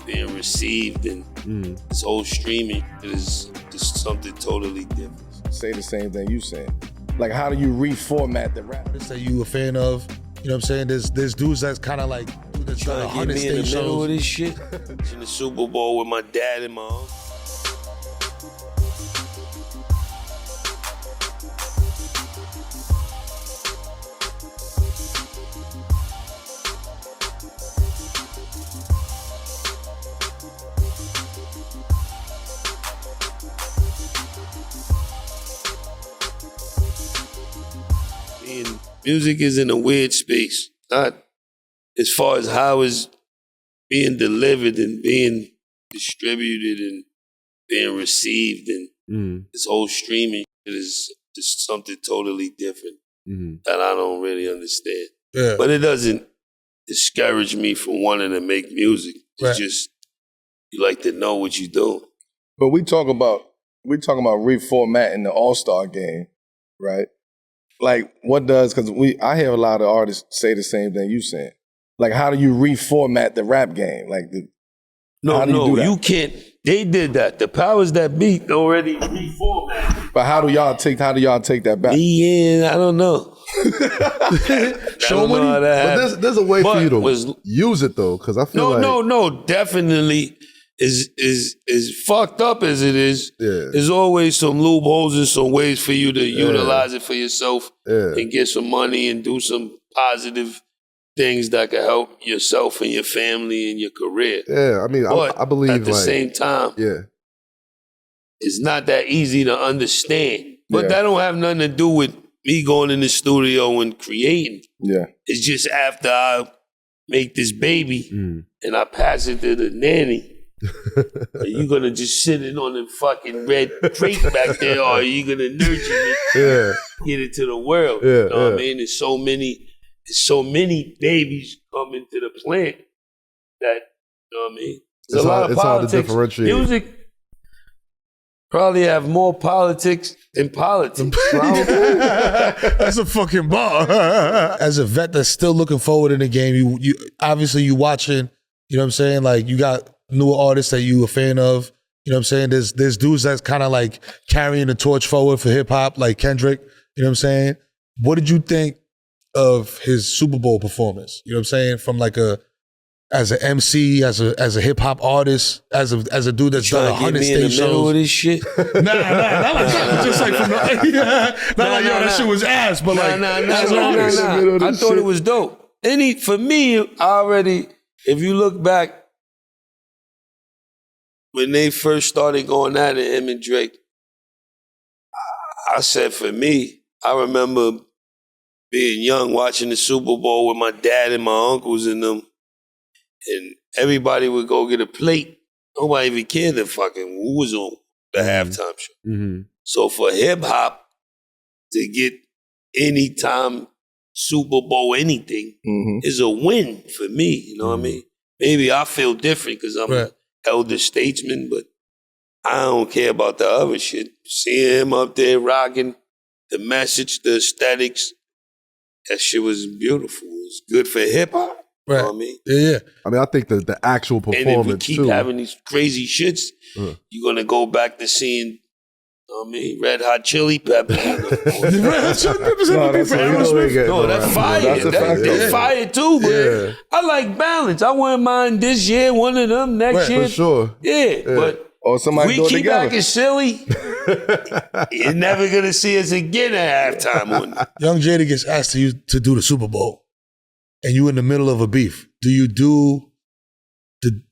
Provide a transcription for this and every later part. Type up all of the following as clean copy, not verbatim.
being received, and this whole streaming is just something totally different. Say the same thing you saying. Like, how do you reformat the rap? That you a fan of, you know what I'm saying? There's dudes that's kind of like, that's done Trying to get 100 me in the stage middle of shows. this shit. In the Super Bowl with my dad and my uncle. And music is in a weird space. Not as far as how it's being delivered and being distributed and being received, and this whole streaming is just something totally different that I don't really understand. Yeah. But it doesn't discourage me from wanting to make music. It's Right. just you like to know what you're doing. But we talk about reformatting the All-Star game, right? Like, what does, because I hear a lot of artists say the same thing you saying. Like, how do you reformat the rap game? Like, how do you do that? You can't. They did that. The powers that be already reformatted. But how do y'all take that back? Yeah, I don't know. Show money, but there's a way for you to use it though, because I feel No, definitely. Is fucked up as it is, there's always some loopholes and some ways for you to utilize it for yourself and get some money and do some positive things that can help yourself and your family and your career. Yeah, I mean, I believe at the same time, it's not that easy to understand. But that don't have nothing to do with me going in the studio and creating. Yeah. It's just after I make this baby and I pass it to the nanny. Are you gonna just sit it on the fucking red crate back there, or are you gonna nurture it, get it to the world? You know what I mean? There's so many babies coming to the plant that, you know what I mean? There's a lot of politics. Hard to differentiate. Music probably have more politics than politics. That's a fucking bar. As a vet that's still looking forward in the game, you obviously you watching, you know what I'm saying? Like, you got newer artists that you a fan of, you know what I'm saying? There's dudes that's kind of like carrying the torch forward for hip hop, like Kendrick, you know what I'm saying? What did you think of his Super Bowl performance? You know what I'm saying? From like as an MC, as a hip hop artist, as a dude that's done 100 stage shows. Of this shit? Not like that. Just like from that shit was ass, but as an artist. I thought it was dope. For me, if you look back, when they first started going at it, him and Drake, I said for me, I remember being young watching the Super Bowl with my dad and my uncles and them, and everybody would go get a plate. Nobody even cared who was on the halftime show. So for hip hop to get anytime Super Bowl anything is a win for me. You know what I mean? Maybe I feel different because I'm an elder statesman, but I don't care about the other shit. Seeing him up there rocking the message, the aesthetics, that shit was beautiful. It was good for hip hop. You know what I mean? Yeah. I mean, I think the actual performance and if we keep having these crazy shits, you're gonna go back to seeing, you know what I mean, Red Hot Chili Peppers. Red Hot Chili Peppers have to be for Aerosmith. No, that's fire. That's fire too, but I like balance. I wouldn't mind this year, one of them, next year. For sure. Yeah, but or somebody we keep acting silly, you're never gonna see us again at halftime. Young Jadakiss asked you to do the Super Bowl, and you in the middle of a beef. Do you do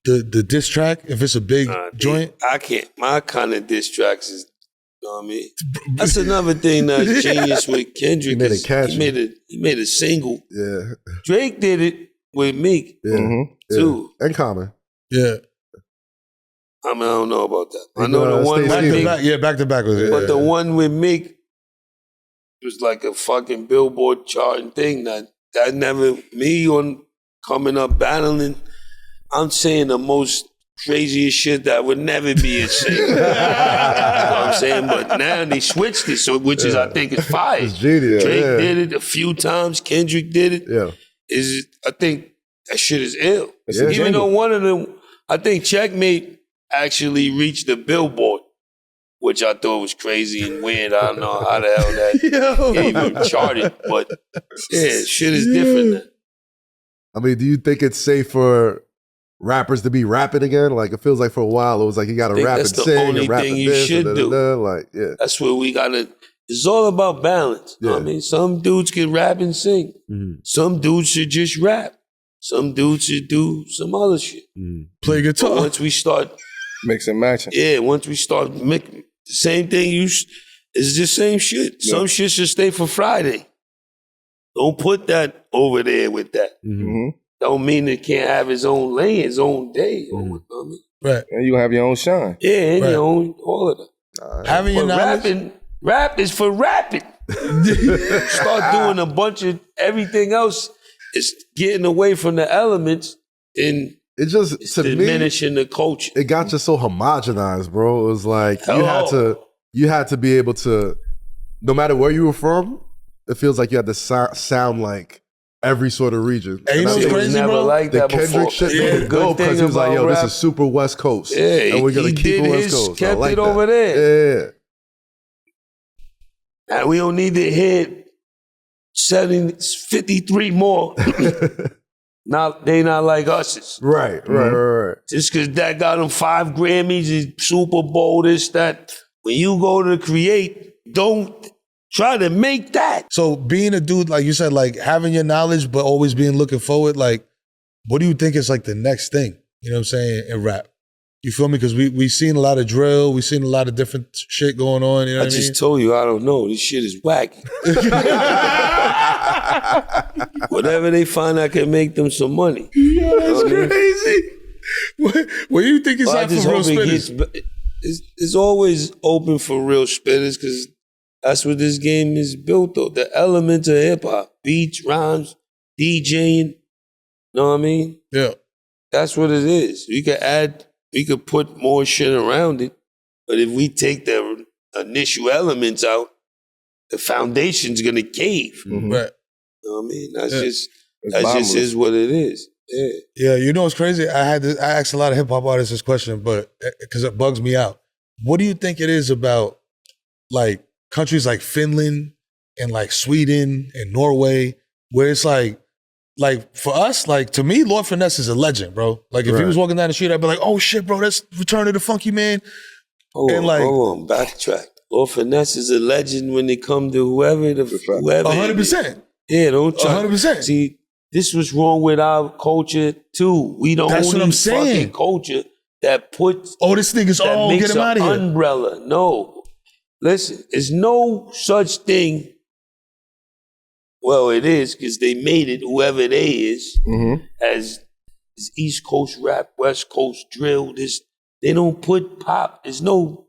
the diss track if it's a big joint? I can't. My kind of diss tracks is, you know what I mean? That's another thing that's genius with Kendrick. He made it catchy. He made a single. Yeah. Drake did it with Meek too. And Common. Yeah. I mean, I don't know about that. I know the one back with to Meek. back. Yeah, back to back was it. But the one with Meek was like a fucking Billboard charting thing that never, me on coming up battling, I'm saying the most craziest shit that would never be a single. You know what I'm saying? But now they switched it, so which is I think is fire. It's genius. Drake did it a few times, Kendrick did it. Yeah. I think that shit is ill. It's a Even though one of them, I think Checkmate actually reached the Billboard, which I thought was crazy and weird. I don't know how the hell that even charted, but yeah, shit is different now. I mean, do you think it's safe for rappers to be rapping again? Like, it feels like for a while it was like you got to rap and sing. That's the only thing you should do. Like, yeah, that's what we got to. It's all about balance. Yeah. I mean, some dudes can rap and sing. Mm-hmm. Some dudes should just rap. Some dudes should do some other shit. Mm-hmm. Play guitar. But once we start mix and matching. Yeah, once we start making the same thing, it's just same shit. Yeah. Some shit should stay for Friday. Don't put that over there with that. Mm-hmm. Don't mean it can't have its own lane, its own day. Mm-hmm. I mean, right. And you have your own shine. Yeah, and your own, all of that. Having your knowledge. Rap is for rapping. Start doing a bunch of everything else. It's getting away from the elements and it just to diminishing the culture. It got just so homogenized, bro. It was like you had to be able to, no matter where you were from, it feels like you had to sound like every sort of region. And you know what's crazy, bro? Like the Kendrick shit made it go because he was like, yo, this is super West Coast. Yeah, and we're gonna keep it West Coast. Kept like it over there. Yeah. Now, we don't need to hit 53 more. They not like us. Right. Just because that got them 5 Grammys, Super Bowl, this, that. When you go to create, don't try to make that. So being a dude, like you said, like having your knowledge, but always being looking forward, like, what do you think is like the next thing, you know what I'm saying, in rap? You feel me? Because we've seen a lot of drill. We've seen a lot of different shit going on. You know what I mean? I just told you, I don't know. This shit is wacky. Whatever they find, I can make them some money. Yeah, that's crazy. What do you think is out for real spitters? It's always open for real spitters because that's what this game is built on. The elements of hip-hop. Beats, rhymes, DJing. Know what I mean? Yeah. That's what it is. We could put more shit around it, but if we take the initial elements out, the foundation's gonna cave. Mm-hmm. Right. You know what I mean? That just is what it is. Yeah. Yeah, you know what's crazy? I asked a lot of hip hop artists this question, but because it bugs me out. What do you think it is about like countries like Finland and like Sweden and Norway, where it's like for us, like to me, Lord Finesse is a legend, bro. Like if he was walking down the street, I'd be like, oh shit, bro, that's Return of the Funky Man. Hold on, backtrack. Lord Finesse is a legend when it come to whoever. 100%. Yeah, don't try. 100%. See, this was wrong with our culture too. We don't That's what I'm saying. Fucking culture that puts. Oh, this thing is all get him out of here. Umbrella. No, listen. There's no such thing. Well, it is because they made it. Whoever they is, as East Coast rap, West Coast drill. They don't put pop. There's no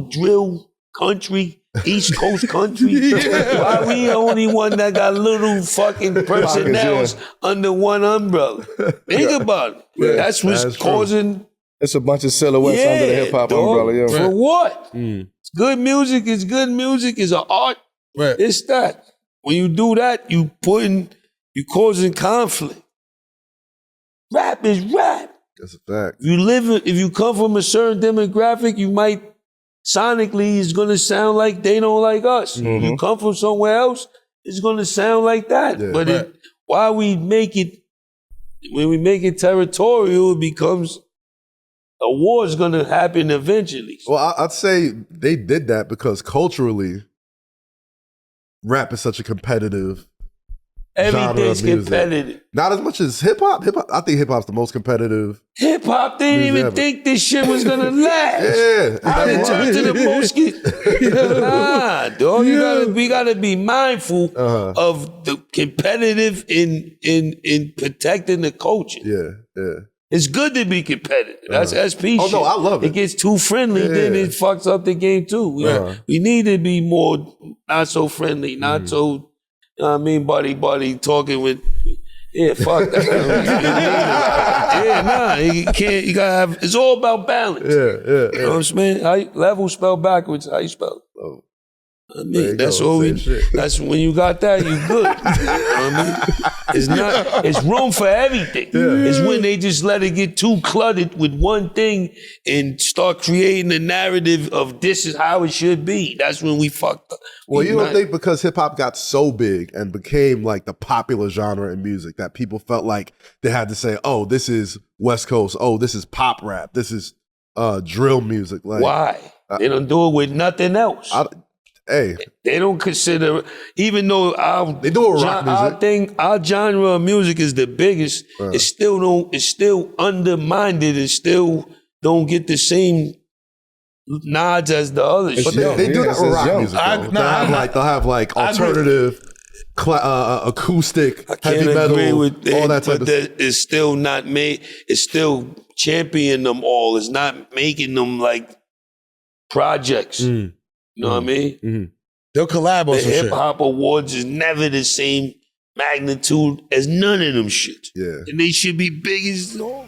drill country, East Coast country. Why we the only one that got little fucking personnels under one umbrella? Think about it. Yeah, that's what's causing. It's a bunch of silhouettes under the hip hop umbrella. Yeah. For what? It's good music. It's good music. It's an art. Right. It's that. When you do that, you causing conflict. Rap is rap. That's a fact. If you come from a certain demographic, you might sonically it's gonna sound like they don't like us. Mm-hmm. You come from somewhere else, it's gonna sound like that. Yeah, but when we make it territorial, it becomes a war is gonna happen eventually. Well, I'd say they did that because culturally, rap is such a competitive everything's competitive. Not as much as hip hop. I think hip hop's the most competitive. Hip hop didn't even think this shit was gonna last. Yeah, I didn't turn to the most. Nah, dog. We gotta be mindful of the competitive in protecting the culture. Yeah. It's good to be competitive. That's SP shit. Oh no, I love it. It gets too friendly, then it fucks up the game too. We need to be more not so friendly, not so. You know what I mean? Buddy talking with, fuck that. You can't, you gotta have, it's all about balance. Yeah. You know what I'm saying? Level spell backwards, how you spell it? Oh. I mean, that's all that's when you got that, you good. You know what I mean? It's not. It's room for everything. It's when they just let it get too cluttered with one thing and start creating a narrative of this is how it should be. That's when we fucked up. Well, you don't think because hip hop got so big and became like the popular genre in music that people felt like they had to say, "Oh, this is West Coast. Oh, this is pop rap. This is drill music." Like, why? They don't do it with nothing else. Hey, they don't consider, even though they do it with rock music. Our genre of music is the biggest. It's still undermined. It still don't get the same nods as the others. But they do that with rock music. They'll have like alternative, acoustic, heavy metal, all that type of stuff. It's still not made. It's still championing them all. It's not making them like projects. You know what I mean? Mm-hmm. They'll collab on the some shit. Hip Hop Awards is never the same magnitude as none of them shit. Yeah. And they should be big as all.